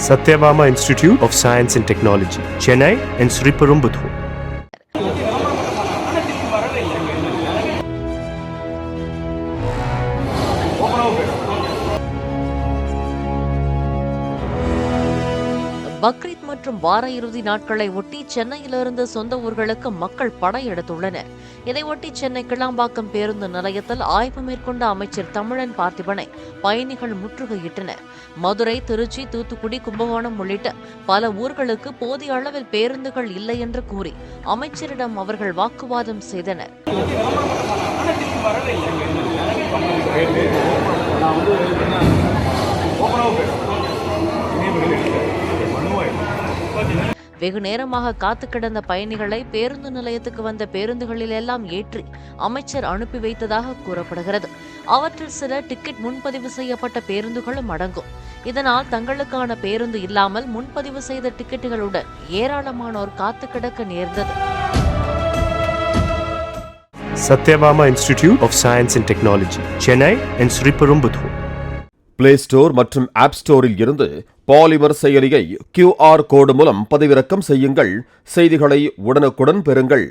Satyabama Institute of Science and Technology, Chennai and Sriperumbudur. Bakrid மற்றும் வார இறுதி நாட்களை ஒட்டி சென்னையிலிருந்து சொந்த ஊர்களுக்கு மக்கள் படையெடுத்துள்ளனர். இதையொட்டி சென்னை கிளாம்பாக்கம் பேருந்து நிலையத்தில் ஆய்வு மேற்கொண்ட அமைச்சர் தமிழன் பார்த்திபனை பயணிகள் முற்றுகையிட்டனர். மதுரை, திருச்சி, தூத்துக்குடி, கும்பகோணம் உள்ளிட்ட பல ஊர்களுக்கு போதிய அளவில் பேருந்துகள் இல்லை என்று கூறி அமைச்சரிடம் அவர்கள் வாக்குவாதம் செய்தனர். வெகு நேரமாக காத்து கிடந்த பயணிகளை பேருந்து நிலையத்துக்கு வந்த பேருந்துகளில் எல்லாம் ஏற்றி அமைச்சர் அனுப்பி வைத்ததாக கூறப்படுகிறது. அவற்றில் சில டிக்கெட் முன்பதிவு செய்யப்பட்ட பேருந்துகளும் அடங்கும். இதனால் தங்களுக்கான பேருந்து இல்லாமல் முன்பதிவு செய்த டிக்கெட்டுகளுடன் ஏராளமானோர் காத்து கிடக்க நேர்ந்தது. Satyabama Institute of Science and Technology, Chennai and Sriperumbudur. Play store மற்றும் ஆப் ஸ்டோரில் இருந்து பாலிமர் செயலியை QR கோடு மூலம் பதிவிறக்கம் செய்யுங்கள். செய்திகளை உடனுக்குடன் பெறுங்கள்.